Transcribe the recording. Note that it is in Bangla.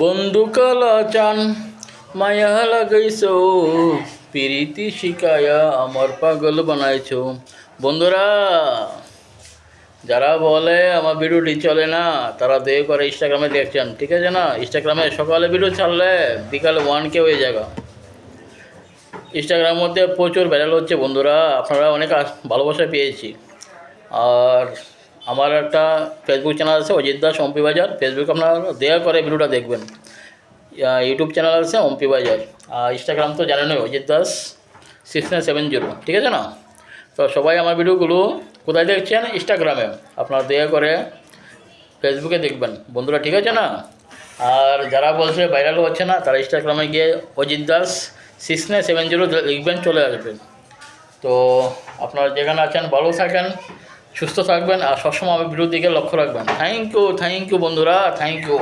বন্ধু কালাচান মায়া লাগাইছো প্রীতি শিকায়া আমার পাগল বানাইছো। বন্ধুরা, যারা বলে আমার ভিডিওটি চলে না তারা দয়া করে ইনস্টাগ্রামে দেখছেন, ঠিক আছে না? ইনস্টাগ্রামে সকালে ভিডিও ছাড়লে বিকালে 1K হয়ে যাবে। ইনস্টাগ্রামের মধ্যে প্রচুর ভাইরাল হচ্ছে বন্ধুরা, আপনারা অনেক ভালোবাসা পেয়েছি। আর আমার একটা ফেসবুক চ্যানেল আছে অজিত দাস অম্পি বাজার, ফেসবুক আপনারা দয়া করে ভিডিওটা দেখবেন। ইউটিউব চ্যানেল আছে অম্পি বাজার, আর ইনস্টাগ্রাম তো জানেনই অজিত দাস 6970, ঠিক আছে না? তো সবাই আমার ভিডিওগুলো কোথায় দেখছেন? ইনস্টাগ্রামে। আপনারা দয়া করে ফেসবুকে দেখবেন বন্ধুরা, ঠিক আছে না? আর যারা বলছে ভাইরাল হচ্ছে না তারা ইনস্টাগ্রামে গিয়ে অজিত দাস 6970 লিখবেন, চলে আসবেন। তো আপনারা যেখানে আছেন ভালো থাকেন, সুস্থ থাকবেন, আর সবসময় আমার ভিডিওর দিকে লক্ষ্য রাখবেন। থ্যাংক ইউ বন্ধুরা, থ্যাংক ইউ।